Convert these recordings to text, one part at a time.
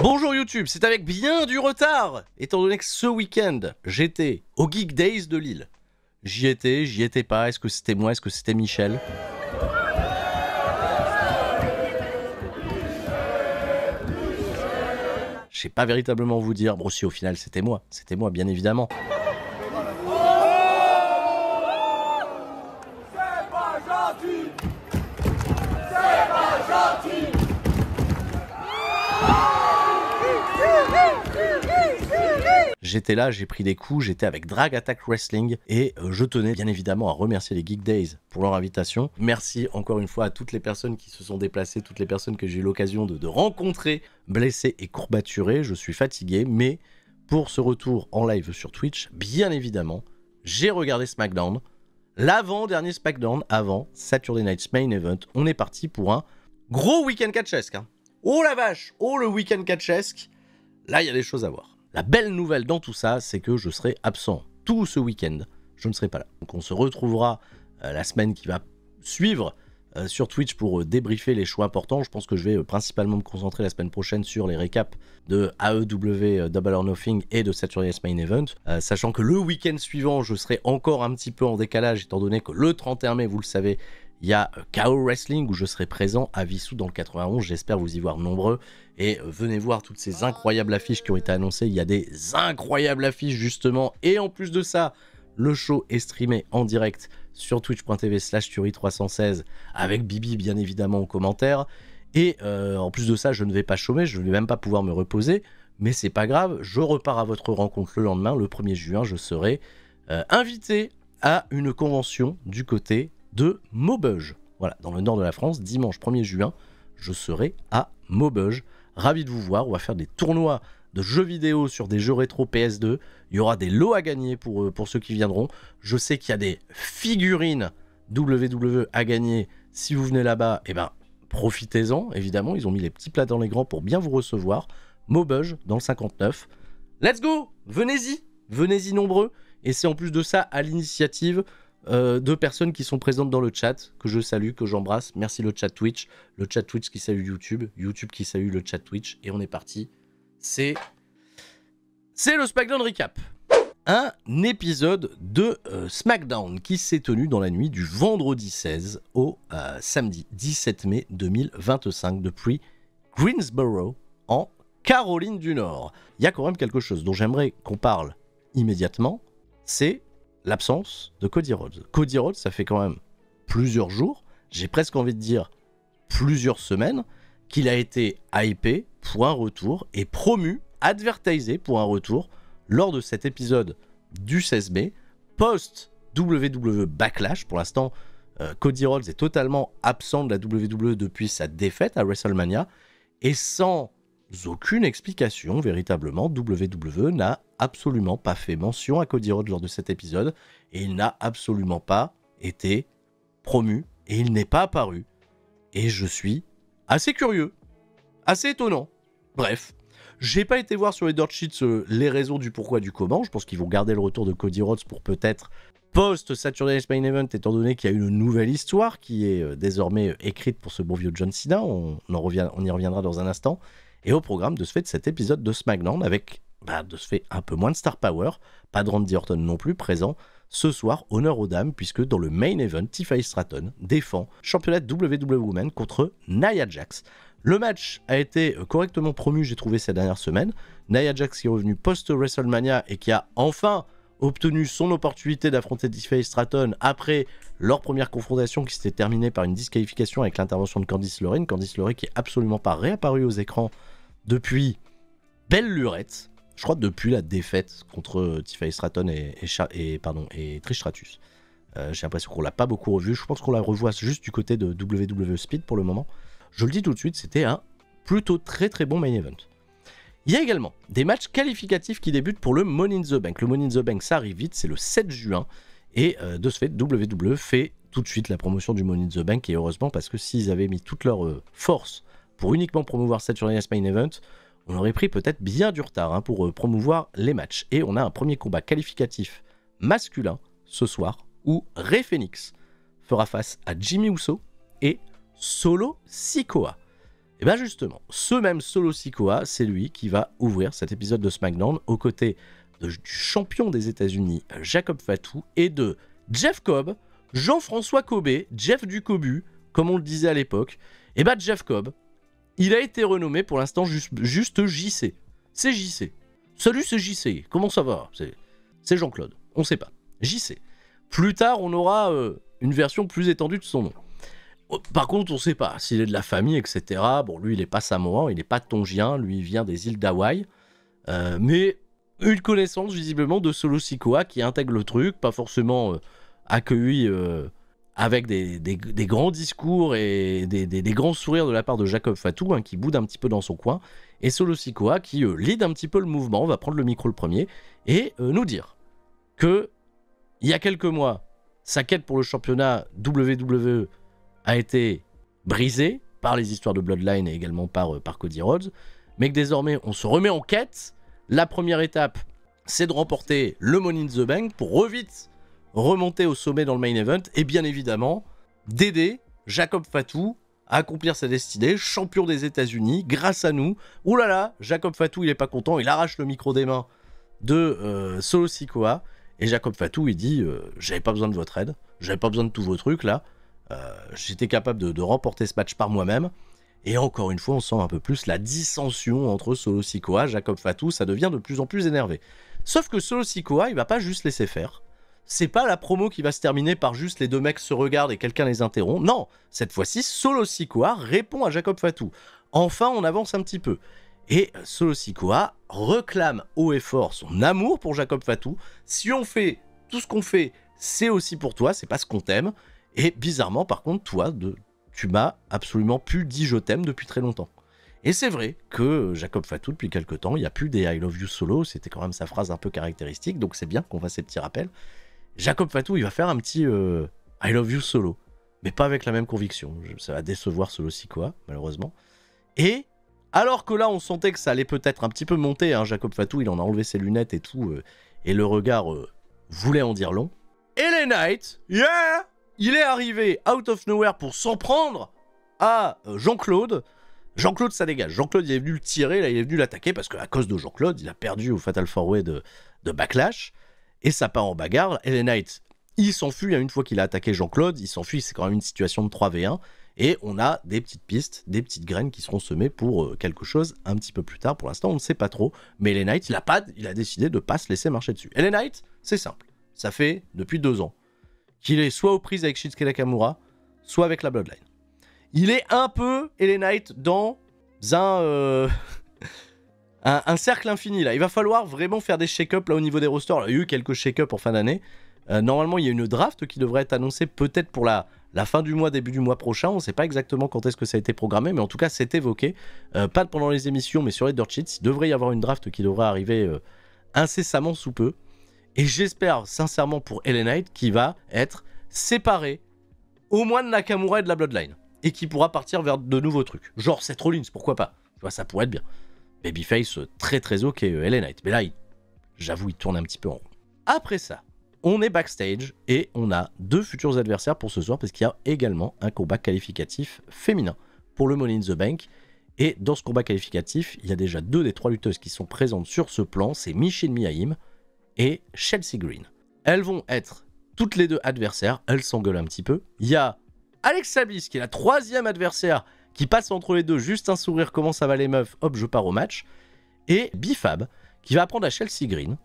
Bonjour YouTube, c'est avec bien du retard, étant donné que ce week-end, j'étais au Geek Days de Lille. J'y étais pas, est-ce que c'était moi, est-ce que c'était Michel? Je sais pas véritablement vous dire, bon si au final c'était moi bien évidemment. J'étais là, j'ai pris des coups, j'étais avec Drag Attack Wrestling et je tenais bien évidemment à remercier les Geek Days pour leur invitation. Merci encore une fois à toutes les personnes qui se sont déplacées, toutes les personnes que j'ai eu l'occasion de rencontrer, blessées et courbaturées. Je suis fatigué, mais pour ce retour en live sur Twitch, bien évidemment, j'ai regardé SmackDown, l'avant-dernier SmackDown avant Saturday Night's Main Event. On est parti pour un gros week-end catchesque. Hein. Oh la vache, oh le week-end catchesque. Là, il y a des choses à voir. La belle nouvelle dans tout ça, c'est que je serai absent tout ce week-end. Je ne serai pas là. Donc on se retrouvera la semaine qui va suivre sur Twitch pour débriefer les choix importants. Je pense que je vais principalement me concentrer la semaine prochaine sur les récaps de AEW Double or Nothing et de Saturday Night's Main Event. Sachant que le week-end suivant, je serai encore un petit peu en décalage, étant donné que le 31 mai, vous le savez, il y a KO Wrestling où je serai présent à Vissou dans le 91. J'espère vous y voir nombreux. Et venez voir toutes ces incroyables affiches qui ont été annoncées. Il y a des incroyables affiches justement. Et en plus de ça, le show est streamé en direct sur twitch.tv/Tuerie316 avec Bibi bien évidemment aux commentaires. Et en plus de ça, je ne vais pas chômer, je ne vais même pas pouvoir me reposer. Mais c'est pas grave, je repars à votre rencontre le lendemain, le 1er juin. Je serai invité à une convention du côté de Maubeuge. Voilà, dans le nord de la France, dimanche 1er juin, je serai à Maubeuge. Ravi de vous voir, on va faire des tournois de jeux vidéo sur des jeux rétro PS2. Il y aura des lots à gagner pour ceux qui viendront. Je sais qu'il y a des figurines WWE à gagner. Si vous venez là-bas, eh ben, profitez-en, évidemment. Ils ont mis les petits plats dans les grands pour bien vous recevoir. Maubeuge, dans le 59. Let's go! Venez-y nombreux. Et c'est en plus de ça à l'initiative de personnes qui sont présentes dans le chat, que je salue, que j'embrasse. Merci le chat Twitch qui salue YouTube, YouTube qui salue le chat Twitch, et on est parti. C'est le SmackDown Recap. Un épisode de SmackDown qui s'est tenu dans la nuit du vendredi 16 au samedi 17 mai 2025 depuis Greensboro en Caroline du Nord. Il y a quand même quelque chose dont j'aimerais qu'on parle immédiatement, c'est l'absence de Cody Rhodes. Cody Rhodes, ça fait quand même plusieurs jours, j'ai presque envie de dire plusieurs semaines, qu'il a été hypé pour un retour et promu, advertisé pour un retour lors de cet épisode du 16 mai, post-WWE Backlash. Pour l'instant, Cody Rhodes est totalement absent de la WWE depuis sa défaite à WrestleMania, et sans aucune explication, véritablement, WWE n'a absolument pas fait mention à Cody Rhodes lors de cet épisode, et il n'a absolument pas été promu, et il n'est pas apparu, et je suis assez curieux, assez étonnant. Bref, j'ai pas été voir sur les dirt sheets les raisons du pourquoi du comment. Je pense qu'ils vont garder le retour de Cody Rhodes pour peut-être post-Saturday Night's Main Event, étant donné qu'il y a une nouvelle histoire qui est désormais écrite pour ce bon vieux John Cena. On y reviendra dans un instant. Et au programme de ce fait de cet épisode de SmackDown avec, de ce fait, un peu moins de star power, pas de Randy Orton non plus présent. Ce soir, honneur aux dames, puisque dans le main event, Tiffany Stratton défend championnat WWE Women contre Nia Jax. Le match a été correctement promu, j'ai trouvé, ces dernières semaines. Nia Jax qui est revenue post-WrestleMania et qui a enfin obtenu son opportunité d'affronter Tiffany Stratton après leur première confrontation qui s'était terminée par une disqualification avec l'intervention de Candice LeRae. Candice LeRae qui est absolument pas réapparue aux écrans depuis belle lurette. Je crois depuis la défaite contre Tiffany Stratton et Trish Stratus. J'ai l'impression qu'on l'a pas beaucoup revu. Je pense qu'on la revoit juste du côté de WWE Speed pour le moment. Je le dis tout de suite, c'était un plutôt très très bon main event. Il y a également des matchs qualificatifs qui débutent pour le Money in the Bank. Le Money in the Bank, ça arrive vite, c'est le 7 juin. Et de ce fait, WWE fait tout de suite la promotion du Money in the Bank. Et heureusement, parce que s'ils avaient mis toute leur force pour uniquement promouvoir Saturday Night's Main Event, on aurait pris peut-être bien du retard pour promouvoir les matchs. Et on a un premier combat qualificatif masculin ce soir où Rey Fenix fera face à Jimmy Uso et Solo Sikoa. Et bien justement, ce même Solo Sikoa, c'est lui qui va ouvrir cet épisode de SmackDown aux côtés du champion des États-Unis, Jacob Fatu, et de Jeff Cobb, Jean-François Cobé, Jeff du Cobu, comme on le disait à l'époque. Et bien Jeff Cobb, il a été renommé pour l'instant juste JC. C'est JC. Salut, c'est JC. Comment ça va? C'est Jean-Claude. On sait pas. JC. Plus tard, on aura une version plus étendue de son nom. Par contre, on sait pas s'il est de la famille, etc. Bon, lui, il est pas samoan, il est pas tongien, lui, il vient des îles d'Hawaï. Mais une connaissance, visiblement, de Solo Sikoa qui intègre le truc, pas forcément accueilli avec des grands discours et des grands sourires de la part de Jacob Fatu, hein, qui boude un petit peu dans son coin. Et Solo Sikoa qui lead un petit peu le mouvement, va prendre le micro le premier et nous dire que il y a quelques mois, sa quête pour le championnat WWE a été brisée par les histoires de Bloodline et également par Cody Rhodes, mais que désormais on se remet en quête. La première étape, c'est de remporter le Money in the Bank pour vite remonter au sommet dans le main event et bien évidemment d'aider Jacob Fatu à accomplir sa destinée, champion des États-Unis, grâce à nous. Ouh là là, Jacob Fatu, il est pas content, il arrache le micro des mains de Solo Sikoa et Jacob Fatu, il dit j'avais pas besoin de votre aide, j'avais pas besoin de tous vos trucs là. J'étais capable de remporter ce match par moi-même. Et encore une fois, on sent un peu plus la dissension entre Solo Sikoa, Jacob Fatu, ça devient de plus en plus énervé. Sauf que Solo Sikoa, il va pas juste laisser faire. C'est pas la promo qui va se terminer par juste les deux mecs se regardent et quelqu'un les interrompt. Non, cette fois-ci, Solo Sikoa répond à Jacob Fatu. Enfin, on avance un petit peu. Et Solo Sikoa réclame haut et fort son amour pour Jacob Fatu. Si on fait tout ce qu'on fait, c'est aussi pour toi, c'est parce qu'on t'aime. Et bizarrement, par contre, toi, tu m'as absolument plus dit je t'aime depuis très longtemps. Et c'est vrai que Jacob Fatu, depuis quelques temps, il n'y a plus des I love you solo, c'était quand même sa phrase un peu caractéristique, donc c'est bien qu'on fasse ces petits rappels. Jacob Fatu, il va faire un petit I love you solo, mais pas avec la même conviction. Ça va décevoir Solo Sikoa, malheureusement. Et alors que là, on sentait que ça allait peut-être un petit peu monter, hein, Jacob Fatu, il en a enlevé ses lunettes et tout, et le regard voulait en dire long. LA Knight, yeah! Il est arrivé out of nowhere pour s'en prendre à Jean-Claude. Jean-Claude, ça dégage. Jean-Claude, il est venu le tirer, là, il est venu l'attaquer parce qu'à cause de Jean-Claude, il a perdu au Fatal 4-Way de Backlash. Et ça part en bagarre. LA Knight, il s'enfuit une fois qu'il a attaqué Jean-Claude. Il s'enfuit, c'est quand même une situation de 3v1. Et on a des petites pistes, des petites graines qui seront semées pour quelque chose un petit peu plus tard. Pour l'instant, on ne sait pas trop. Mais LA Knight, il a décidé de ne pas se laisser marcher dessus. LA Knight, c'est simple. Ça fait depuis 2 ans qu'il est soit aux prises avec Shinsuke Nakamura, soit avec la Bloodline. Il est un peu, LA Knight, dans un cercle infini, là. Il va falloir vraiment faire des shake-up, là, au niveau des rosters. Alors, il y a eu quelques shake-up en fin d'année. Normalement, il y a une draft qui devrait être annoncée peut-être pour la fin du mois, début du mois prochain. On ne sait pas exactement quand est-ce que ça a été programmé, mais en tout cas, c'est évoqué. Pas pendant les émissions, mais sur les dirt sheets. Il devrait y avoir une draft qui devrait arriver incessamment sous peu. Et j'espère sincèrement pour LA Knight qui va être séparé au moins de Nakamura et de la Bloodline. Et qui pourra partir vers de nouveaux trucs. Genre Seth Rollins, pourquoi pas. Tu vois, ça pourrait être bien. Babyface, très très ok, LA Knight. Mais là, j'avoue, il tourne un petit peu en rond. Après ça, on est backstage et on a 2 futurs adversaires pour ce soir parce qu'il y a également un combat qualificatif féminin pour le Money in the Bank. Et dans ce combat qualificatif, il y a déjà 2 des 3 lutteuses qui sont présentes sur ce plan. C'est Michin Miaim et Chelsea Green. Elles vont être toutes les 2 adversaires, elles s'engueulent un petit peu. Il y a Alexa Bliss qui est la 3e adversaire qui passe entre les 2, juste un sourire, comment ça va les meufs, hop je pars au match. Et Bifab qui va apprendre à Chelsea Green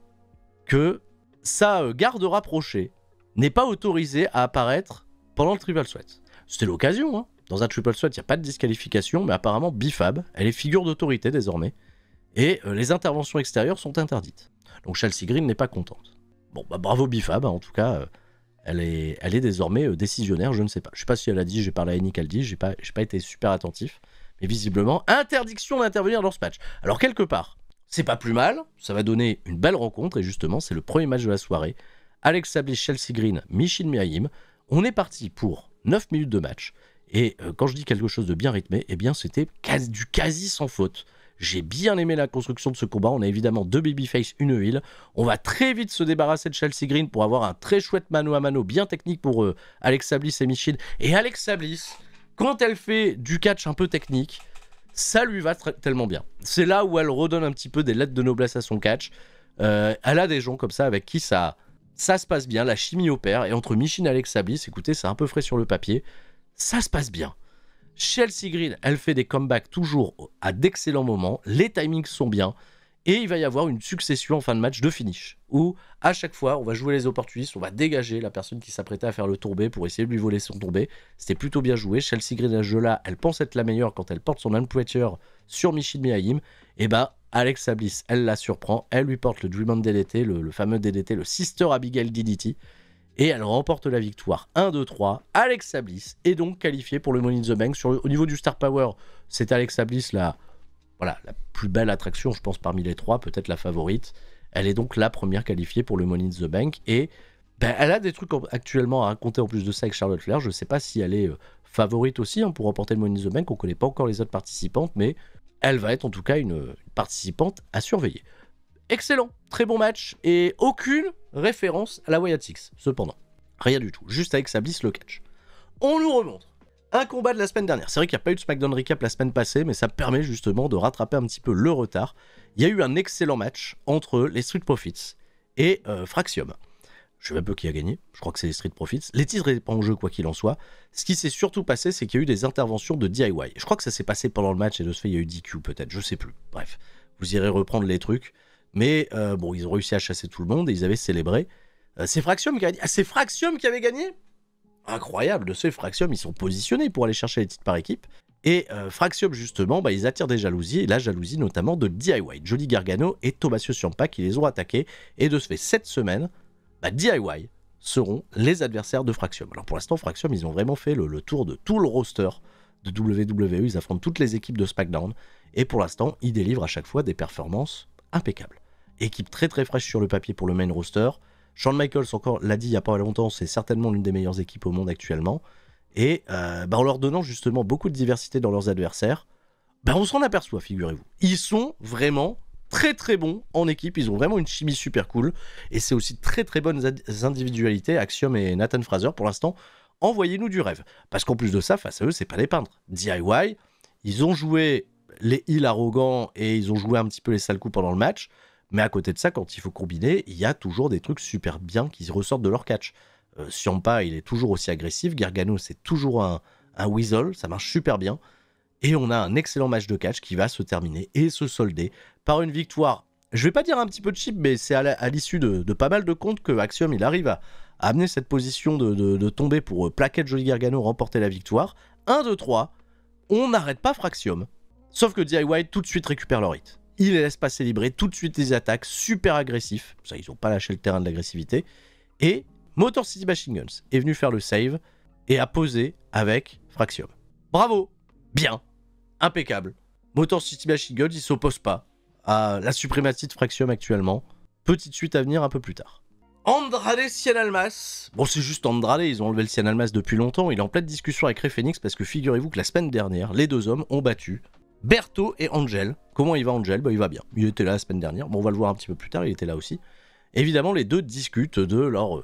que sa garde rapprochée n'est pas autorisée à apparaître pendant le Triple Threat. C'était l'occasion, hein. Dans un Triple Threat, il n'y a pas de disqualification, mais apparemment Bifab, elle est figure d'autorité désormais. Et les interventions extérieures sont interdites. Donc Chelsea Green n'est pas contente. Bon, bah bravo Bifab, hein, en tout cas, elle est désormais décisionnaire, je ne sais pas. Je ne sais pas si elle a dit, j'ai parlé à Annie qu'elle dit, j'ai pas été super attentif. Mais visiblement, interdiction d'intervenir dans ce match. Alors quelque part, c'est pas plus mal, ça va donner une belle rencontre, et justement, c'est le premier match de la soirée. Alexa Bliss, Chelsea Green, Michin Miaim. On est parti pour 9 minutes de match. Et quand je dis quelque chose de bien rythmé, eh bien c'était du quasi sans faute. J'ai bien aimé la construction de ce combat. On a évidemment 2 babyface, une heel. On va très vite se débarrasser de Chelsea Green pour avoir un très chouette mano à mano bien technique pour Alexa Bliss et Michin. Et Alexa Bliss, quand elle fait du catch un peu technique, ça lui va tellement bien. C'est là où elle redonne un petit peu des lettres de noblesse à son catch. Elle a des gens comme ça avec qui ça se passe bien, la chimie opère, et entre Michin et Alexa Bliss, écoutez, c'est un peu frais sur le papier, ça se passe bien. Chelsea Green, elle fait des comebacks toujours à d'excellents moments, les timings sont bien, et il va y avoir une succession en fin de match de finish, où à chaque fois, on va jouer les opportunistes, on va dégager la personne qui s'apprêtait à faire le tourbé pour essayer de lui voler son tourbé. C'était plutôt bien joué. Chelsea Green à ce jeu-là, elle pense être la meilleure quand elle porte son Unpressure sur Michin Miaim. Et bah, Alexa Bliss, elle la surprend, elle lui porte le Dream on DDT, le fameux DDT, le Sister Abigail DDT, et elle remporte la victoire 1-2-3. Alexa Bliss est donc qualifiée pour le Money in the Bank. Au niveau du Star Power, c'est Alexa Bliss la plus belle attraction, je pense, parmi les trois, peut-être la favorite. Elle est donc la première qualifiée pour le Money in the Bank. Et elle a des trucs actuellement à raconter en plus de ça avec Charlotte Flair. Je ne sais pas si elle est favorite aussi pour remporter le Money in the Bank. On ne connaît pas encore les autres participantes, mais elle va être en tout cas une participante à surveiller. Excellent, très bon match, et aucune référence à la Wyatt Six, cependant. Rien du tout, juste avec sa Bliss le catch. On nous remonte un combat de la semaine dernière. C'est vrai qu'il n'y a pas eu de SmackDown Recap la semaine passée, mais ça permet justement de rattraper un petit peu le retard. Il y a eu un excellent match entre les Street Profits et Fraxium. Je sais même pas qui a gagné, je crois que c'est les Street Profits. Les titres n'étaient pas en jeu quoi qu'il en soit. Ce qui s'est surtout passé, c'est qu'il y a eu des interventions de DIY. Je crois que ça s'est passé pendant le match et de ce fait il y a eu DQ peut-être, je sais plus. Bref, vous irez reprendre les trucs. Mais bon, ils ont réussi à chasser tout le monde et ils avaient célébré. C'est Fraxium qui a gagné. Ah, c'est Fraxium qui avait gagné ? Incroyable, de ce fait, Fraxium, ils sont positionnés pour aller chercher les titres par équipe. Et Fraxium, justement, ils attirent des jalousies, et la jalousie notamment de DIY. Johnny Gargano et Tommaso Ciampa qui les ont attaqués. Et de ce fait, cette semaine, DIY seront les adversaires de Fraxium. Alors pour l'instant, Fraxium, ils ont vraiment fait le tour de tout le roster de WWE. Ils affrontent toutes les équipes de SmackDown. Et pour l'instant, ils délivrent à chaque fois des performances impeccables. Équipe très très fraîche sur le papier pour le main roster. Shawn Michaels encore l'a dit il n'y a pas longtemps, c'est certainement l'une des meilleures équipes au monde actuellement. Et en leur donnant justement beaucoup de diversité dans leurs adversaires, on s'en aperçoit, figurez-vous. Ils sont vraiment très très bons en équipe, ils ont vraiment une chimie super cool. Et c'est aussi très très bonnes individualités, Axiom et Nathan Fraser pour l'instant. Envoyez-nous du rêve. Parce qu'en plus de ça, face à eux, c'est pas des peintres. DIY, ils ont joué les heels arrogants et ils ont joué un petit peu les sales coups pendant le match. Mais à côté de ça, quand il faut combiner, il y a toujours des trucs super bien qui ressortent de leur catch. Ciampa, il est toujours aussi agressif. Gargano, c'est toujours un weasel. Ça marche super bien. Et on a un excellent match de catch qui va se terminer et se solder par une victoire. Je vais pas dire un petit peu cheap, mais c'est à l'issue de pas mal de comptes que Axiom, il arrive à amener cette position de tomber pour plaquer Johnny Gargano, remporter la victoire. 1, 2, 3. On n'arrête pas Fraxium. Sauf que DIY tout de suite récupère leur hit. Il les laisse pas célébrer, tout de suite des attaques, super agressifs. Ça, ils n'ont pas lâché le terrain de l'agressivité. Et Motor City Machine Guns est venu faire le save et a posé avec Fraxium. Bravo, bien, impeccable. Motor City Machine Guns, il s'oppose pas à la suprématie de Fraxium actuellement. Petite suite à venir un peu plus tard. Andrade Cien Almas. Bon, c'est juste Andrade, ils ont enlevé le Cien Almas depuis longtemps. Il est en pleine discussion avec Rey Fenix parce que figurez-vous que la semaine dernière, les deux hommes ont battu Berto et Angel. Comment il va Angel ? Il va bien. Il était là la semaine dernière. Bon, on va le voir un petit peu plus tard, il était là aussi. Évidemment, les deux discutent de leurs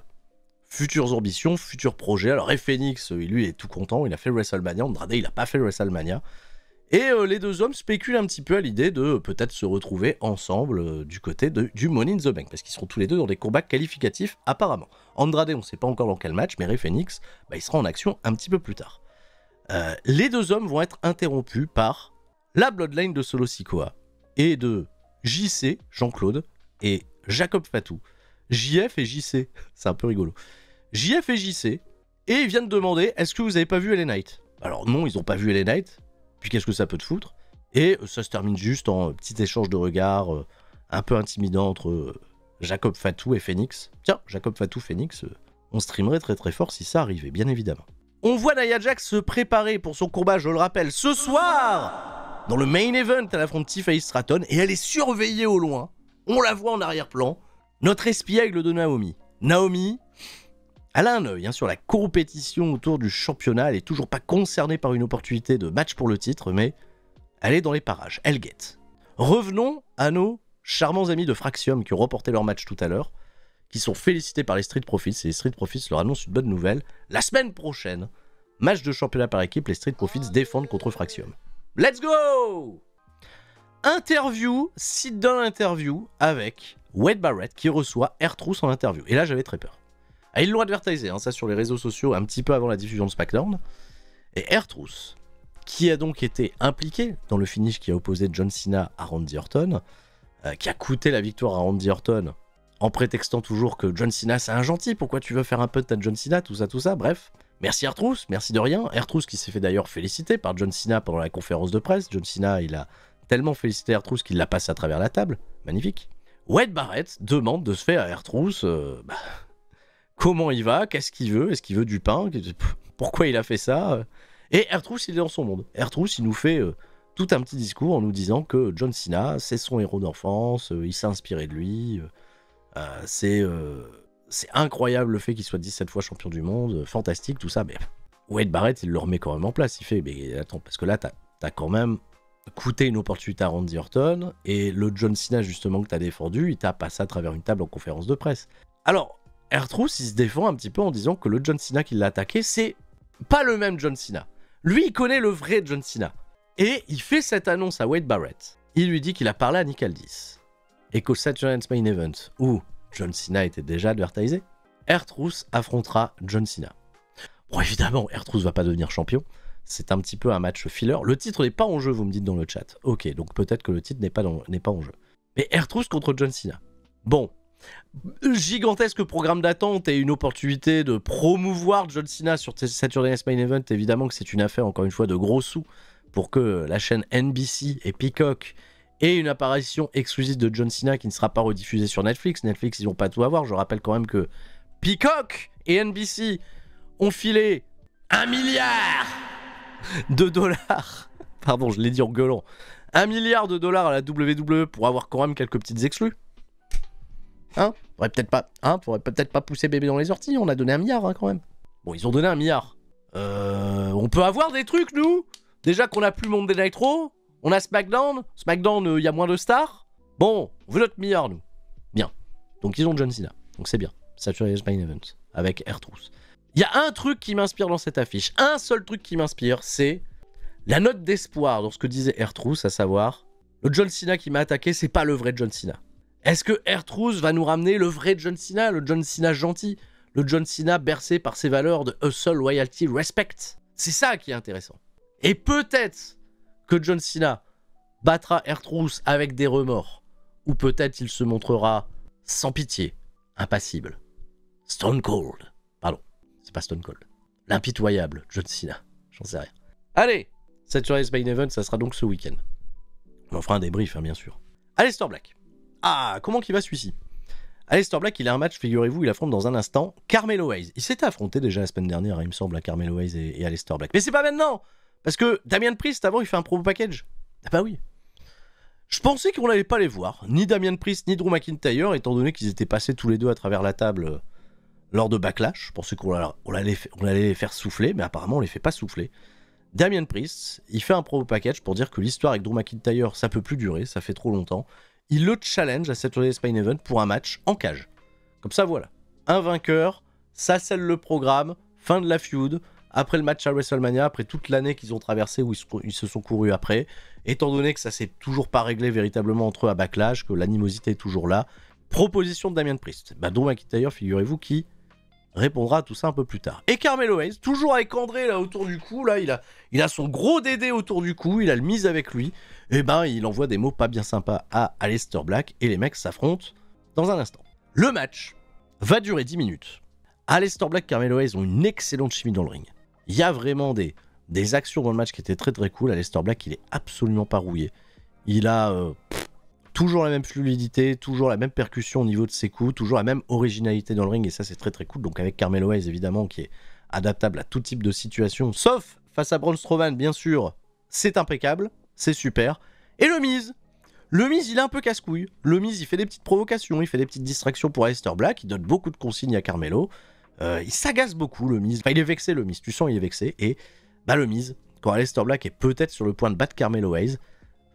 futures ambitions, futurs projets. Alors, Rey Fenix, lui, il est tout content. Il a fait le WrestleMania. Andrade, il n'a pas fait le WrestleMania. Et les deux hommes spéculent un petit peu à l'idée de peut-être se retrouver ensemble du côté du Money in the Bank. Parce qu'ils seront tous les deux dans des combats qualificatifs, apparemment. Andrade, on ne sait pas encore dans quel match, mais Rey Fenix, il sera en action un petit peu plus tard. Les deux hommes vont être interrompus par la Bloodline de Solo Sikoa et de JC, Jean-Claude, et Jacob Fatou. JF et JC, c'est un peu rigolo. JF et JC, et ils viennent demander, est-ce que vous avez pas vu LA Knight ? Alors non, ils n'ont pas vu LA Knight, puis qu'est-ce que ça peut te foutre ? Et ça se termine juste en petit échange de regards un peu intimidant entre Jacob Fatou et Phoenix. Tiens, Jacob Fatou, Phoenix, on streamerait très très fort si ça arrivait, bien évidemment. On voit Nia Jax se préparer pour son combat, je le rappelle, ce soir dans le main event, elle affronte Tiffany Stratton et elle est surveillée au loin. On la voit en arrière-plan. Notre espiègle de Naomi. Naomi, elle a un œil sur la compétition autour du championnat. Elle est toujours pas concernée par une opportunité de match pour le titre, mais elle est dans les parages. Elle guette. Revenons à nos charmants amis de Fraxium qui ont remporté leur match tout à l'heure, qui sont félicités par les Street Profits. Et les Street Profits leur annoncent une bonne nouvelle. La semaine prochaine, match de championnat par équipe, les Street Profits défendent contre Fraxium. Let's go! Interview, sit-down interview avec Wade Barrett qui reçoit R-Truth en interview. Et là, j'avais très peur. Ah, ils l'ont advertisé, hein, ça sur les réseaux sociaux, un petit peu avant la diffusion de SmackDown. Et R-Truth, qui a donc été impliqué dans le finish qui a opposé John Cena à Randy Orton, qui a coûté la victoire à Randy Orton, en prétextant toujours que John Cena c'est un gentil, pourquoi tu veux faire un punt à John Cena, tout ça, bref. Merci R-Truth, merci de rien. R-Truth qui s'est fait d'ailleurs féliciter par John Cena pendant la conférence de presse. John Cena, il a tellement félicité R-Truth qu'il l'a passé à travers la table. Magnifique. Wade Barrett demande de se faire à R-Truth comment il va, qu'est-ce qu'il veut, est-ce qu'il veut du pain, pourquoi il a fait ça. Et R-Truth, il est dans son monde. R-Truth, il nous fait tout un petit discours en nous disant que John Cena, c'est son héros d'enfance, il s'est inspiré de lui, c'est incroyable le fait qu'il soit 17 fois champion du monde, fantastique, tout ça. Mais Wade Barrett, il le remet quand même en place. Il fait, mais attends, parce que là, t'as quand même coûté une opportunité à Randy Orton, et le John Cena, justement, que t'as défendu, il t'a passé à travers une table en conférence de presse. Alors, R-Truth, il se défend un petit peu en disant que le John Cena qui l'a attaqué, c'est pas le même John Cena. Lui, il connaît le vrai John Cena. Et il fait cette annonce à Wade Barrett. Il lui dit qu'il a parlé à Nick Aldis. Et qu'au Saturday Night's Main Event, où John Cena était déjà advertisé, R-Truth affrontera John Cena. Bon, évidemment, R-Truth va pas devenir champion. C'est un petit peu un match filler. Le titre n'est pas en jeu, vous me dites dans le chat. Ok, donc peut-être que le titre n'est pas en jeu. Mais R-Truth contre John Cena. Bon, gigantesque programme d'attente et une opportunité de promouvoir John Cena sur Saturday Night's Main Event. Évidemment que c'est une affaire, encore une fois, de gros sous pour que la chaîne NBC et Peacock ait une apparition exclusive de John Cena qui ne sera pas rediffusée sur Netflix. Netflix, ils vont pas tout avoir. Je rappelle quand même que Peacock et NBC ont filé 1 milliard de dollars. Pardon, je l'ai dit en gueulant. 1 milliard de dollars à la WWE pour avoir quand même quelques petites exclus. Hein, faudrait peut-être pas pousser bébé dans les orties, on a donné 1 milliard hein, quand même. Bon, ils ont donné 1 milliard. On peut avoir des trucs, nous. Déjà qu'on a plus Monday Night Raw, on a SmackDown. SmackDown, y a moins de stars. Bon, on veut notre milliard, nous. Bien. Donc ils ont John Cena, donc c'est bien. Saturday Night's Main Event, avec R-Truth. Il y a un truc qui m'inspire dans cette affiche, un seul truc qui m'inspire, c'est la note d'espoir dans ce que disait R-Truth, à savoir, le John Cena qui m'a attaqué, c'est pas le vrai John Cena. Est-ce que R-Truth va nous ramener le vrai John Cena, le John Cena gentil, le John Cena bercé par ses valeurs de hustle, loyalty, respect? C'est ça qui est intéressant. Et peut-être que John Cena battra R-Truth avec des remords, ou peut-être il se montrera sans pitié, impassible. Stone Cold. Pardon, c'est pas Stone Cold. L'impitoyable John Cena, j'en sais rien. Allez, Saturday's Main Event, ça sera donc ce week-end. On en fera un débrief, hein, bien sûr. Aleister Black. Ah, comment qu'il va celui-ci? Aleister Black, il a un match, figurez-vous, il affronte dans un instant Carmelo Hayes. Il s'était affronté déjà la semaine dernière, il me semble, à Carmelo Hayes et Aleister Black. Mais c'est pas maintenant! Parce que Damian Priest, avant, il fait un promo package. Ah bah oui. Je pensais qu'on n'allait pas les voir, ni Damian Priest, ni Drew McIntyre, étant donné qu'ils étaient passés tous les deux à travers la table lors de Backlash. Je pensais qu'on allait les faire souffler, mais apparemment, on les fait pas souffler. Damian Priest, il fait un promo package pour dire que l'histoire avec Drew McIntyre, ça peut plus durer, ça fait trop longtemps. Il le challenge à Saturday's Main Event pour un match en cage. Comme ça, voilà. Un vainqueur, ça scelle le programme, fin de la feud, après le match à WrestleMania, après toute l'année qu'ils ont traversée où ils se sont courus après, étant donné que ça s'est toujours pas réglé véritablement entre eux à Backlash, que l'animosité est toujours là. Proposition de Damian Priest. Bah, Drew McIntyre, figurez-vous, qui répondra à tout ça un peu plus tard. Et Carmelo Hayes, toujours avec André là autour du cou, là il a son gros dédé autour du cou, il a le mise avec lui, et ben il envoie des mots pas bien sympas à Aleister Black, et les mecs s'affrontent dans un instant. Le match va durer 10 minutes. Aleister Black et Carmelo Hayes ont une excellente chimie dans le ring. Il y a vraiment des actions dans le match qui étaient très très cool. Aleister Black, il est absolument pas rouillé. Il a toujours la même fluidité, toujours la même percussion au niveau de ses coups, toujours la même originalité dans le ring, et ça c'est très très cool. Donc avec Carmelo Hayes évidemment, qui est adaptable à tout type de situation, sauf face à Braun Strowman bien sûr, c'est impeccable, c'est super. Et le Miz, il est un peu casse-couille. Le Miz, il fait des petites provocations, il fait des petites distractions pour Aleister Black, il donne beaucoup de consignes à Carmelo, il s'agace beaucoup le Miz, enfin il est vexé le Miz, tu sens il est vexé, et bah le Miz, quand Aleister Black est peut-être sur le point de battre Carmelo Hayes,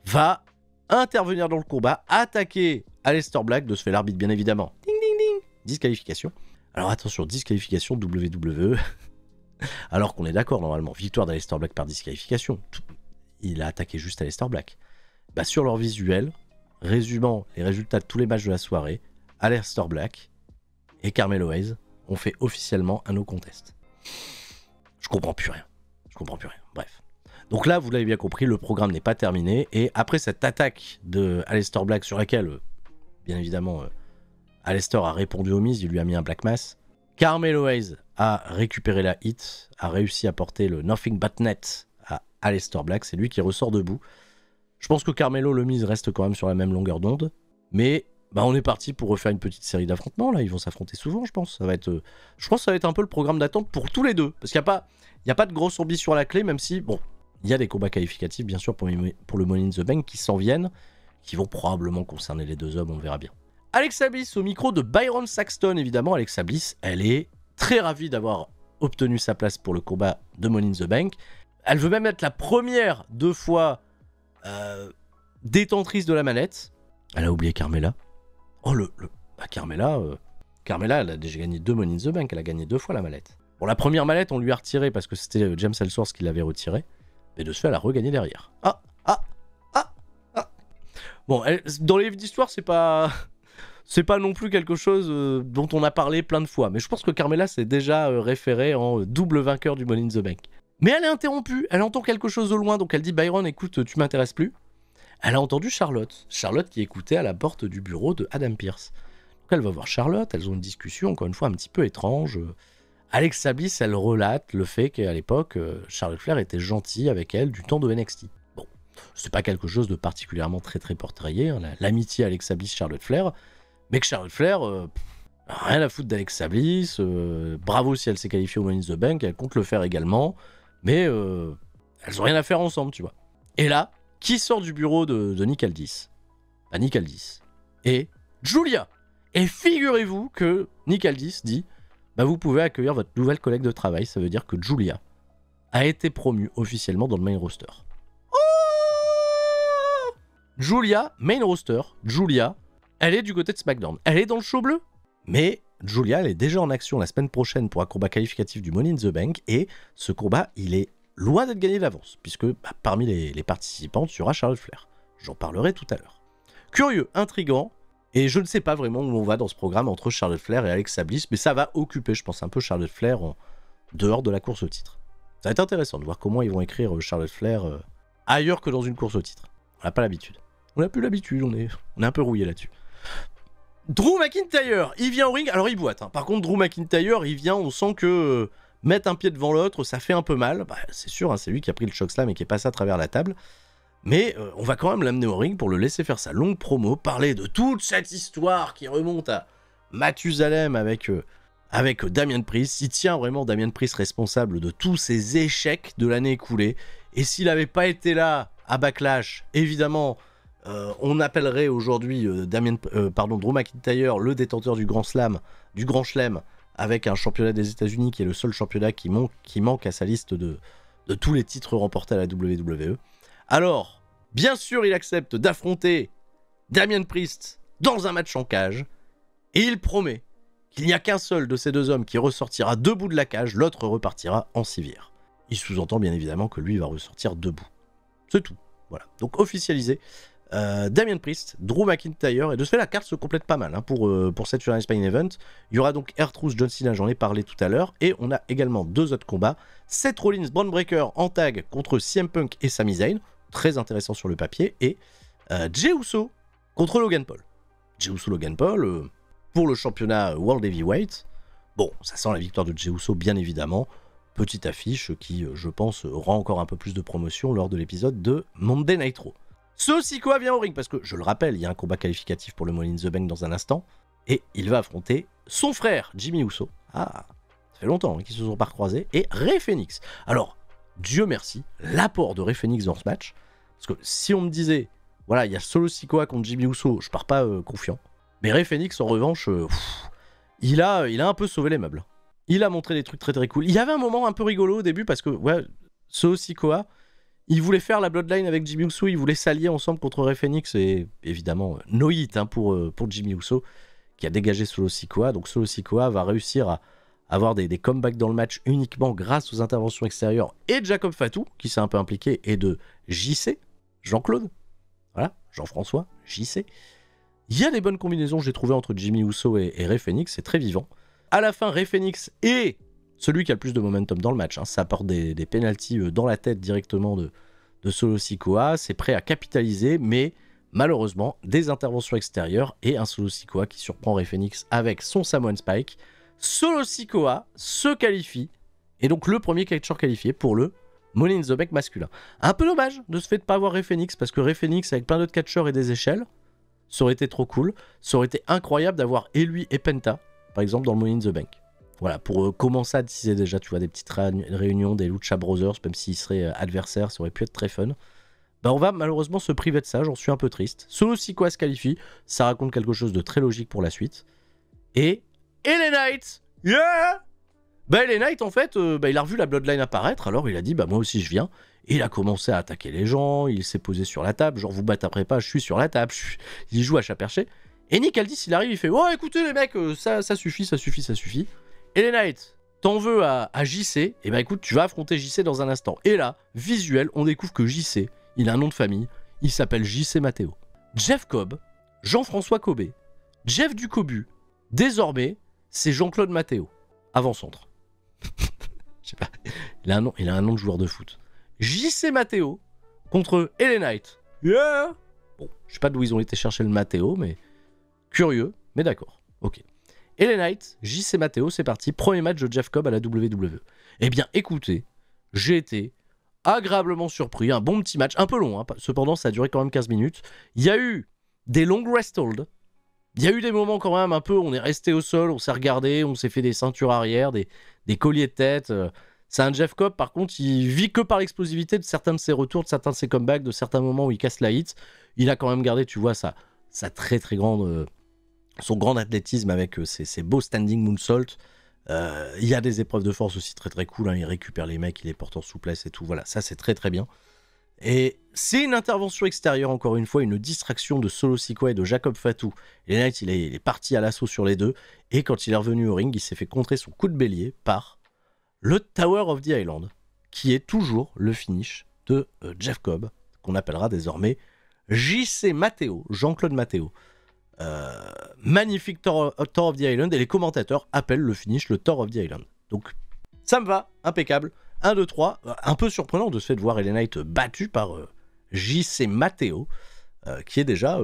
va intervenir dans le combat, attaquer Aleister Black, de se faire l'arbitre bien évidemment. Ding ding ding. Disqualification. Alors attention, disqualification WWE. Alors qu'on est d'accord normalement, victoire d'Aleister Black par disqualification. il a attaqué juste Aleister Black. Bah, sur leur visuel, résumant les résultats de tous les matchs de la soirée, Aleister Black et Carmelo Hayes ont fait officiellement un no contest. Je comprends plus rien. Bref. Donc là, vous l'avez bien compris, le programme n'est pas terminé. Et après cette attaque de Aleister Black sur laquelle, bien évidemment, Aleister a répondu au mises, il lui a mis un Black Mass. Carmelo Hayes a récupéré la hit, a réussi à porter le Nothing But Net à Aleister Black. C'est lui qui ressort debout. Je pense que Carmelo, le mise reste quand même sur la même longueur d'onde. Mais bah, on est parti pour refaire une petite série d'affrontements. Là, ils vont s'affronter souvent, je pense. Je pense que ça va être un peu le programme d'attente pour tous les deux. Parce qu'il n'y a pas de grosse ambition à la clé, même si, bon, il y a des combats qualificatifs, bien sûr, pour le Money in the Bank qui s'en viennent, qui vont probablement concerner les deux hommes, on verra bien. Alexa Bliss au micro de Byron Saxton, évidemment. Alexa Bliss, elle est très ravie d'avoir obtenu sa place pour le combat de Money in the Bank. Elle veut même être la première 2 fois détentrice de la manette. Elle a oublié Carmella. Oh, bah, Carmella, elle a déjà gagné 2 Money in the Bank. Elle a gagné 2 fois la mallette. Bon, la première mallette, on lui a retiré parce que c'était James Ellsworth qui l'avait retirée. Mais de ce fait, elle a regagné derrière. Bon, dans les livres d'histoire, c'est pas non plus quelque chose dont on a parlé plein de fois. Mais je pense que Carmella s'est déjà référée en double vainqueur du Money in the Bank. Mais elle est interrompue. Elle entend quelque chose au loin. Donc elle dit, Byron, écoute, tu m'intéresses plus. Elle a entendu Charlotte. Charlotte qui écoutait à la porte du bureau de Adam Pearce. Donc elle va voir Charlotte. Elles ont une discussion, encore une fois, un petit peu étrange. Alexa Bliss, elle relate le fait qu'à l'époque, Charlotte Flair était gentille avec elle du temps de NXT. Bon, c'est pas quelque chose de particulièrement très portrayé, hein, l'amitié Alexa Bliss-Charlotte Flair, mais que Charlotte Flair, rien à foutre d'Alexa Bliss, bravo si elle s'est qualifiée au Money in the Bank, elle compte le faire également, mais elles ont rien à faire ensemble, tu vois. Et là, qui sort du bureau de Nick Aldis? Bah, Nick Aldis et Julia. Et figurez-vous que Nick Aldis dit, bah, vous pouvez accueillir votre nouvelle collègue de travail. Ça veut dire que Julia a été promue officiellement dans le main roster. Oh, Julia, main roster, Julia, elle est du côté de SmackDown. Elle est dans le show bleu. Mais Julia, elle est déjà en action la semaine prochaine pour un combat qualificatif du Money in the Bank. Et ce combat, il est loin d'être gagné d'avance. Puisque bah, parmi les participantes, il y aura Charlotte Flair. J'en parlerai tout à l'heure. Curieux, intriguant. Et je ne sais pas vraiment où on va dans ce programme entre Charlotte Flair et Alexa Bliss, mais ça va occuper, je pense, un peu Charlotte Flair en dehors de la course au titre. Ça va être intéressant de voir comment ils vont écrire Charlotte Flair ailleurs que dans une course au titre. On n'a pas l'habitude. On n'a plus l'habitude, on est un peu rouillé là-dessus. Drew McIntyre, il vient au ring, alors il boite. Hein. Par contre, Drew McIntyre, il vient, on sent que mettre un pied devant l'autre, ça fait un peu mal. Bah, c'est sûr, hein, c'est lui qui a pris le chokeslam et qui est passé à travers la table. Mais on va quand même l'amener au ring pour le laisser faire sa longue promo, parler de toute cette histoire qui remonte à Mathusalem avec Damien Priest. Il tient vraiment Damien Priest responsable de tous ces échecs de l'année écoulée. Et s'il n'avait pas été là à Backlash, évidemment, on appellerait aujourd'hui Drew McIntyre le détenteur du Grand Slam, du Grand Chelem, avec un championnat des États-Unis qui est le seul championnat qui manque à sa liste de tous les titres remportés à la WWE. Alors, bien sûr, il accepte d'affronter Damien Priest dans un match en cage, et il promet qu'il n'y a qu'un seul de ces deux hommes qui ressortira debout de la cage, l'autre repartira en civière. Il sous-entend bien évidemment que lui va ressortir debout. C'est tout. Voilà. Donc officialisé. Damien Priest, Drew McIntyre, et de ce fait la carte se complète pas mal hein, pour cette United Main Event. Il y aura donc R-Truth, John Cena, j'en ai parlé tout à l'heure, et on a également 2 autres combats. Seth Rollins, Braun Breaker en tag contre CM Punk et Sami Zayn, très intéressant sur le papier, et Jey Uso contre Logan Paul. Jey Uso, Logan Paul, pour le championnat World Heavyweight. Bon, ça sent la victoire de Jey Uso bien évidemment. Petite affiche qui, je pense, aura encore un peu plus de promotion lors de l'épisode de Monday Night Raw. Solo Sikoa vient au ring parce que, je le rappelle, il y a un combat qualificatif pour le Money in the Bank dans un instant. Et il va affronter son frère, Jimmy Uso. Ah, ça fait longtemps qu'ils se sont pas croisés. Et Rey Fenix. Alors, Dieu merci, l'apport de Rey Fenix dans ce match. Parce que si on me disait, voilà, il y a Solo Sikoa contre Jimmy Uso, je pars pas confiant. Mais Rey Fenix, en revanche, il a un peu sauvé les meubles. Il a montré des trucs très cool. Il y avait un moment un peu rigolo au début parce que, ouais, Solo Sikoa, il voulait faire la Bloodline avec Jimmy Uso, il voulait s'allier ensemble contre Rey Fenix et évidemment no hit hein, pour Jimmy Uso qui a dégagé Solo Sikoa. Donc Solo Sikoa va réussir avoir des comebacks dans le match uniquement grâce aux interventions extérieures et de Jacob Fatou, qui s'est un peu impliqué, et de JC, Jean-Claude, voilà, Jean-François, JC. Il y a des bonnes combinaisons, j'ai trouvé, entre Jimmy Uso et Rey Fenix, c'est très vivant. À la fin, Rey Fenix est celui qui a le plus de momentum dans le match, hein. Ça apporte des pénaltys dans la tête directement de Solo Sikoa, c'est prêt à capitaliser, mais malheureusement, des interventions extérieures et un Solo Sikoa qui surprend Rey Fenix avec son Samoan Spike. Solo Sikoa se qualifie, et donc le premier catcheur qualifié pour le Money in the Bank masculin. Un peu dommage de ce fait de ne pas avoir Rey Fenix, parce que Rey Fenix avec plein d'autres catcheurs et des échelles, ça aurait été trop cool. Ça aurait été incroyable d'avoir et lui et Penta, par exemple, dans le Money in the Bank. Voilà, pour commencer à teaser déjà, tu vois, des petites réunions des Lucha Brothers, même s'ils seraient adversaires, ça aurait pu être très fun. Bah, on va malheureusement se priver de ça, j'en suis un peu triste. Solo Sikoa se qualifie, ça raconte quelque chose de très logique pour la suite. Et LA Knight, yeah! Bah LA Knight, en fait, il a revu la Bloodline apparaître, alors il a dit, bah moi aussi je viens. Et il a commencé à attaquer les gens, il s'est posé sur la table, genre vous battrez pas, je suis sur la table, il joue à chat perché. Et Nick Aldis, il arrive, il fait, oh écoutez les mecs, ça suffit, ça suffit, ça suffit. LA Knight, t'en veux à JC, et bah écoute, tu vas affronter JC dans un instant. Et là, visuel, on découvre que JC, il a un nom de famille, il s'appelle JC Matteo. Jeff Cobb, Jean-François Cobé, Jeff Ducobu, désormais, c'est Jean-Claude Matteo, avant-centre. Je sais pas, il a un nom de joueur de foot. JC Matteo contre LA Knight. Yeah! Bon, je sais pas d'où ils ont été chercher le Matteo, mais curieux, mais d'accord. Ok. LA Knight, JC Matteo, c'est parti. Premier match de Jeff Cobb à la WWE. Eh bien, écoutez, j'ai été agréablement surpris. Un bon petit match, un peu long, hein. Cependant, ça a duré quand même 15 minutes. Il y a eu des long rest hold. Il y a eu des moments quand même un peu, on est resté au sol, on s'est regardé, on s'est fait des ceintures arrière, des colliers de tête. C'est un Jeff Cobb, par contre, il vit que par l'explosivité de certains de ses retours, de certains de ses comebacks, de certains moments où il casse la hit. Il a quand même gardé, tu vois, sa très très grande... son grand athlétisme avec ses beaux standing moonsault. Il y a des épreuves de force aussi très très cool, hein. Il récupère les mecs, il les porte en souplesse et tout. Voilà, ça c'est très très bien. Et c'est une intervention extérieure, encore une fois, une distraction de Solo Sikoa et de Jacob Fatou. Et Knight, il est parti à l'assaut sur les deux. Et quand il est revenu au ring, il s'est fait contrer son coup de bélier par le Tower of the Island, qui est toujours le finish de Jeff Cobb, qu'on appellera désormais JC Matteo, Jean-Claude Matteo. Magnifique Tower of the Island, et les commentateurs appellent le finish le Tower of the Island. Donc ça me va, impeccable. 1, 2, 3, un peu surprenant de ce fait de voir LA Knight battu par JC Matteo, qui est déjà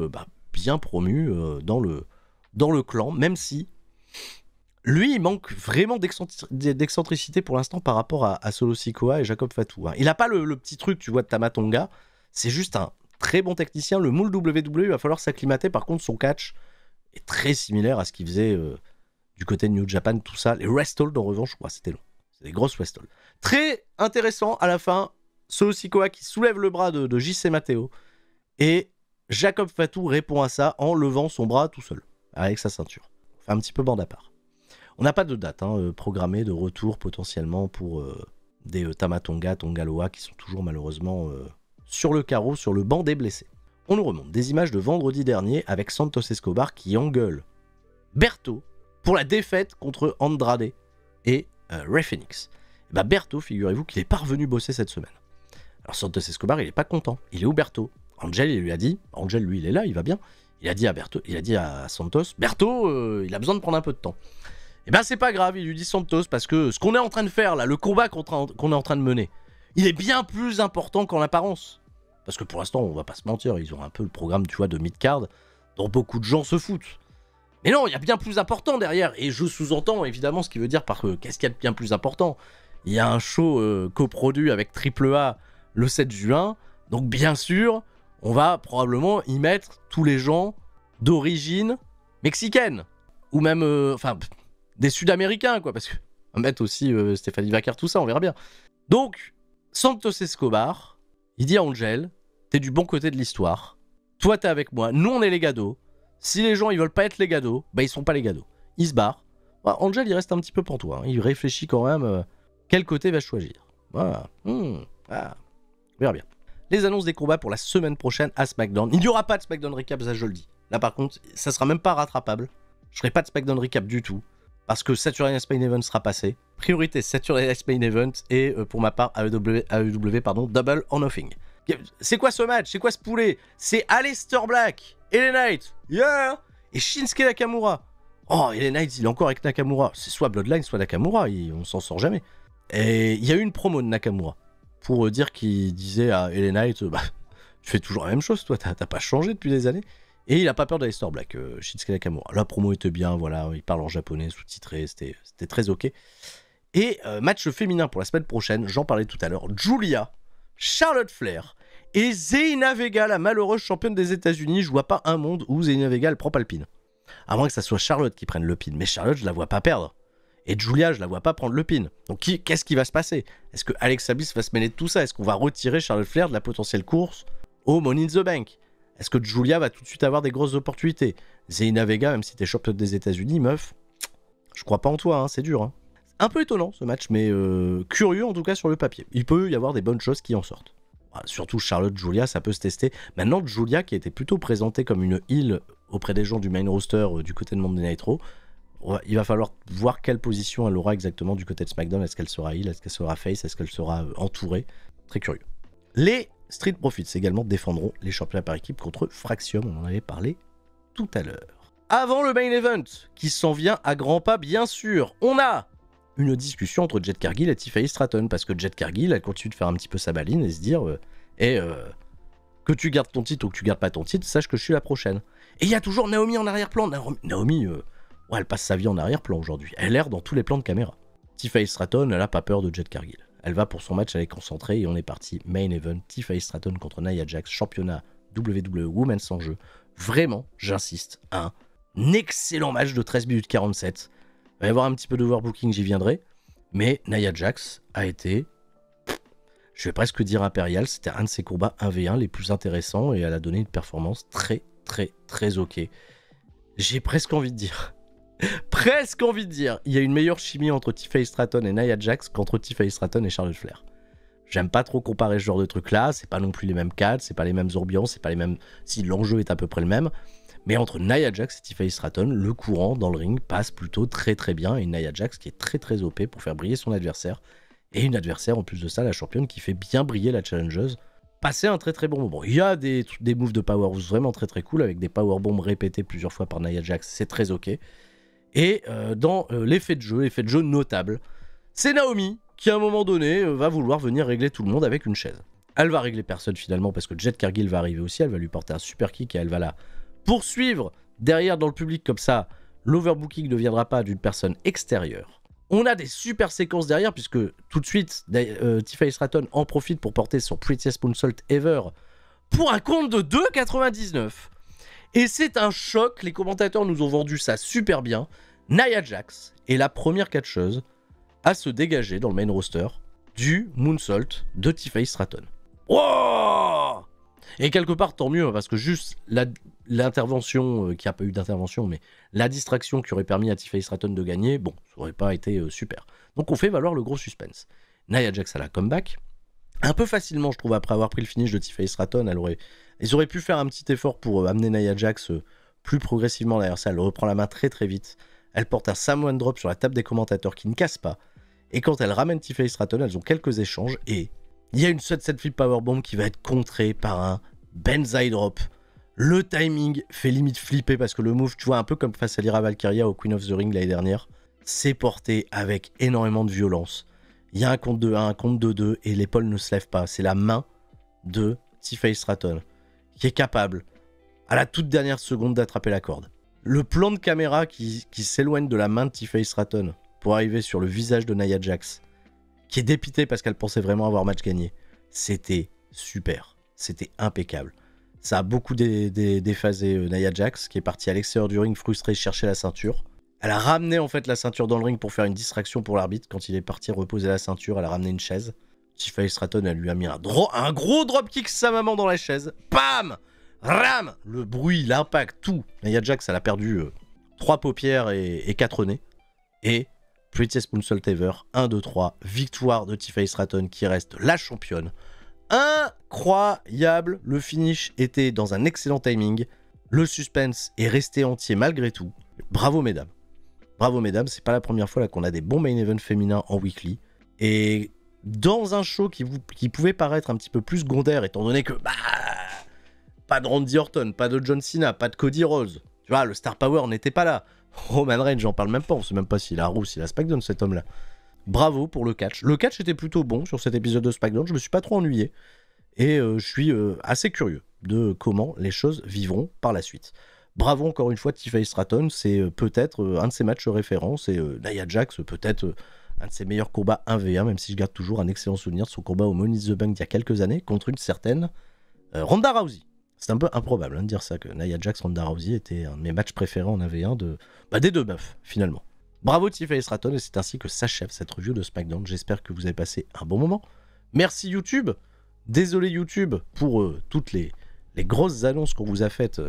bien promu dans le clan, même si lui il manque vraiment d'excentricité pour l'instant par rapport à Solo Sikoa et Jacob Fatou, hein. Il n'a pas le petit truc, tu vois, de Tama Tonga, c'est juste un très bon technicien. Le moule WWE, il va falloir s'acclimater. Par contre, son catch est très similaire à ce qu'il faisait du côté de New Japan, tout ça. Les rest hold, en revanche, c'était long. C'est des grosses rest hold. Très intéressant, à la fin, Solo Sikoa qui soulève le bras de JC Matteo. Et Jacob Fatou répond à ça en levant son bras tout seul, avec sa ceinture. Enfin, un petit peu bande à part. On n'a pas de date programmée de retour potentiellement pour des Tama Tonga, Tongaloa, qui sont toujours malheureusement... sur le carreau, sur le banc des blessés. On nous remonte des images de vendredi dernier avec Santos Escobar qui engueule Berto pour la défaite contre Andrade et Rey Fenix. Et bah Berto, figurez-vous qu'il est pas revenu bosser cette semaine. Alors Santos Escobar, il est pas content. Il est où Berto? Angel, il lui a dit, Angel lui il est là, il va bien. Il a dit à Santos, Berto, il a besoin de prendre un peu de temps. Et ben c'est pas grave, il lui dit Santos, parce que ce qu'on est en train de faire là, le combat qu'on est en train de mener, il est bien plus important qu'en apparence. Parce que pour l'instant, on va pas se mentir, ils ont un peu le programme, tu vois, de mid-card, dont beaucoup de gens se foutent. Mais non, il y a bien plus important derrière. Et je sous-entends, évidemment, ce qui veut dire par qu'est-ce qu'il y a de bien plus important. Il y a un show coproduit avec AAA le 7 juin. Donc, bien sûr, on va probablement y mettre tous les gens d'origine mexicaine. Ou même, des Sud-Américains, quoi. Parce qu'on va mettre aussi Stéphanie Vaquer, tout ça, on verra bien. Donc... Santos Escobar, il dit à Angel, t'es du bon côté de l'histoire, toi t'es avec moi, nous on est les gados, si les gens ils veulent pas être les gados, bah ils sont pas les gados, ils se barrent. Bah, Angel il reste un petit peu pantois, hein. Il réfléchit quand même quel côté va choisir. Voilà. On verra bien. Les annonces des combats pour la semaine prochaine à SmackDown, il n'y aura pas de SmackDown Recap, ça je le dis. Là par contre, ça sera même pas rattrapable, je ferai pas de SmackDown Recap du tout. parce que Saturday Night's Main Event sera passé. Priorité Saturday Night's Main Event et pour ma part AEW pardon, Double or Nothing. C'est quoi ce match? C'est quoi ce poulet? C'est Aleister Black, LA Knight, yeah, et Shinsuke Nakamura. Oh, LA Knight, il est encore avec Nakamura. C'est soit Bloodline, soit Nakamura, on s'en sort jamais. Et il y a eu une promo de Nakamura pour dire qu'il disait à LA Knight, bah, tu fais toujours la même chose, toi, t'as pas changé depuis des années. Et il a pas peur d'Aleister Black, Shinsuke Nakamura. La promo était bien, voilà, il parle en japonais, sous-titré, c'était très ok. Et match féminin pour la semaine prochaine, j'en parlais tout à l'heure, Julia, Charlotte Flair et Zelina Vega, la malheureuse championne des États-Unis. Je vois pas un monde où Zelina Vega elle prend pas le pin. À moins que ça soit Charlotte qui prenne le pin. Mais Charlotte, je la vois pas perdre. Et Julia, je la vois pas prendre le pin. Donc qu'est-ce qui va se passer? Est-ce que Alexa Bliss va se mêler de tout ça? Est-ce qu'on va retirer Charlotte Flair de la potentielle course au Money in the Bank? Est-ce que Julia va tout de suite avoir des grosses opportunités? Zelina Vega, même si t'es championne des États-Unis, meuf, je crois pas en toi, hein, c'est dur. Hein. Un peu étonnant ce match, mais curieux en tout cas sur le papier. Il peut y avoir des bonnes choses qui en sortent. Surtout Charlotte, Julia, ça peut se tester. Maintenant, Julia, qui était plutôt présentée comme une heel auprès des gens du main roster du côté de Monday Night Raw, il va falloir voir quelle position elle aura exactement du côté de SmackDown. Est-ce qu'elle sera heel? Est-ce qu'elle sera face? Est-ce qu'elle sera entourée? Très curieux. Les Street Profits également défendront les championnats par équipe contre Fraxium. On en avait parlé tout à l'heure. Avant le main event, qui s'en vient à grands pas, bien sûr, on a une discussion entre Jade Cargill et Tiffany Stratton, parce que Jade Cargill, elle continue de faire un petit peu sa maline et se dire que tu gardes ton titre ou que tu gardes pas ton titre, sache que je suis la prochaine. Et il y a toujours Naomi en arrière-plan. Naomi, elle passe sa vie en arrière-plan aujourd'hui. Elle erre dans tous les plans de caméra. Tiffany Stratton, elle a pas peur de Jade Cargill. Elle va pour son match, elle est concentrée et on est parti. Main event, Tiffany Stratton contre Nia Jax, championnat WWE Women's en jeu. Vraiment, j'insiste, un excellent match de 13 minutes 47. Il va y avoir un petit peu d'overbooking, j'y viendrai. Mais Nia Jax a été, je vais presque dire impérial. C'était un de ses combats 1v1 les plus intéressants et elle a donné une performance très, très, très ok. J'ai presque envie de dire, il y a une meilleure chimie entre Tiffany Stratton et Nia Jax qu'entre Tiffany Stratton et Charlotte Flair. J'aime pas trop comparer ce genre de trucs là. C'est pas non plus les mêmes cadres, c'est pas les mêmes ambiances, c'est pas les mêmes. Si l'enjeu est à peu près le même. Mais entre Nia Jax et Tiffany Stratton, le courant dans le ring passe plutôt très très bien. Et Nia Jax qui est très très OP pour faire briller son adversaire. Et une adversaire en plus de ça, la championne qui fait bien briller la challengeuse. Passer un très très bon moment. Il y a des moves de powerhouse vraiment très très cool avec des powerbombs répétés plusieurs fois par Nia Jax. C'est très ok. Et dans l'effet de jeu notable, c'est Naomi qui à un moment donné va vouloir venir régler tout le monde avec une chaise. Elle va régler personne finalement parce que Jade Cargill va arriver aussi. Elle va lui porter un super kick et elle va la poursuivre derrière dans le public, comme ça l'overbooking ne viendra pas d'une personne extérieure. On a des super séquences derrière puisque tout de suite Tiffany Stratton en profite pour porter son Prettiest Moonsault Ever pour un compte de 2,99 et c'est un choc. Les commentateurs nous ont vendu ça super bien. Nia Jax est la première catcheuse à se dégager dans le main roster du Moonsault de Tiffany Stratton. Wow! Et quelque part, tant mieux, parce que juste l'intervention, qui n'a pas eu d'intervention, mais la distraction qui aurait permis à Tiffany Stratton de gagner, bon, ça aurait pas été super. Donc on fait valoir le gros suspense. Nia Jax a la comeback, un peu facilement, je trouve, après avoir pris le finish de Tiffany Stratton. Ils auraient pu faire un petit effort pour amener Nia Jax plus progressivement derrière ça. Elle reprend la main très très vite. Elle porte un Samoan Drop sur la table des commentateurs qui ne casse pas. Et quand elle ramène Tiffany Stratton, elles ont quelques échanges et il y a une Sunset Flip Powerbomb qui va être contrée par un Banzai Drop. Le timing fait limite flipper parce que le move, tu vois, un peu comme face à Lyra Valkyria au Queen of the Ring l'année dernière, c'est porté avec énormément de violence. Il y a un compte de 1, un compte de 2 et l'épaule ne se lève pas. C'est la main de Tiffany Stratton qui est capable, à la toute dernière seconde, d'attraper la corde. Le plan de caméra qui s'éloigne de la main de Tiffany Stratton pour arriver sur le visage de Nia Jax, qui est dépitée parce qu'elle pensait vraiment avoir match gagné, c'était super. C'était impeccable. Ça a beaucoup déphasé Nia Jax, qui est partie à l'extérieur du ring frustrée chercher la ceinture. Elle a ramené en fait la ceinture dans le ring pour faire une distraction pour l'arbitre. Quand il est parti reposer la ceinture, elle a ramené une chaise. Tiffany Stratton, elle lui a mis un gros dropkick sa maman dans la chaise. Bam! Ram! Le bruit, l'impact, tout. Nia Jax, elle a perdu 3 paupières et 4 nez. Et Prettiest Moonsault Ever, 1, 2, 3. Victoire de Tiffany Stratton qui reste la championne. Incroyable. Le finish était dans un excellent timing. Le suspense est resté entier malgré tout. Bravo mesdames. Bravo mesdames, c'est pas la première fois là qu'on a des bons main events féminins en weekly. Et dans un show qui pouvait paraître un petit peu plus secondaire, étant donné que pas de Randy Orton, pas de John Cena, pas de Cody Rhodes. Tu vois, le Star Power n'était pas là. Roman Reigns, j'en parle même pas, on sait même pas s'il a Raw, s'il a SmackDown cet homme-là. Bravo pour le catch. Le catch était plutôt bon sur cet épisode de SmackDown, je me suis pas trop ennuyé. Et je suis assez curieux de comment les choses vivront par la suite. Bravo encore une fois Tiffany Stratton, c'est peut-être un de ses matchs référents, c'est Nia Jax, peut-être un de ses meilleurs combats 1v1, même si je garde toujours un excellent souvenir de son combat au Money in the Bank il y a quelques années contre une certaine Ronda Rousey. C'est un peu improbable de dire ça, que Nia Jax, Ronda Rousey était un de mes matchs préférés en 1v1 des deux meufs, finalement. Bravo Tiffany Stratton, et c'est ainsi que s'achève cette review de SmackDown. J'espère que vous avez passé un bon moment. Merci YouTube. Désolé YouTube pour toutes les grosses annonces qu'on vous a faites.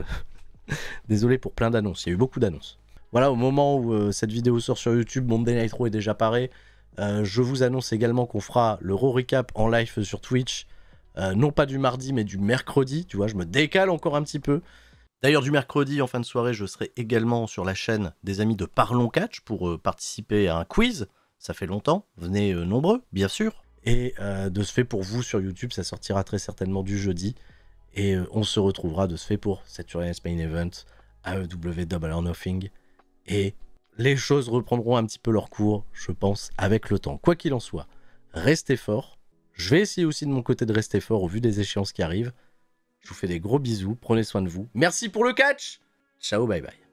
Désolé pour plein d'annonces, il y a eu beaucoup d'annonces. Voilà, au moment où cette vidéo sort sur YouTube, Monday Night Raw est déjà paré. Je vous annonce également qu'on fera le Raw Recap en live sur Twitch. Non pas du mardi, mais du mercredi. Tu vois, je me décale encore un petit peu. D'ailleurs, du mercredi, en fin de soirée, je serai également sur la chaîne des amis de Parlons Catch pour participer à un quiz. Ça fait longtemps, venez nombreux, bien sûr. Et de ce fait, pour vous sur YouTube, ça sortira très certainement du jeudi. Et on se retrouvera de ce fait pour Saturday's Main Event, AEW Double or Nothing. Et les choses reprendront un petit peu leur cours, je pense, avec le temps. Quoi qu'il en soit, restez forts. Je vais essayer aussi de mon côté de rester fort au vu des échéances qui arrivent. Je vous fais des gros bisous, prenez soin de vous. Merci pour le catch. Ciao, bye bye.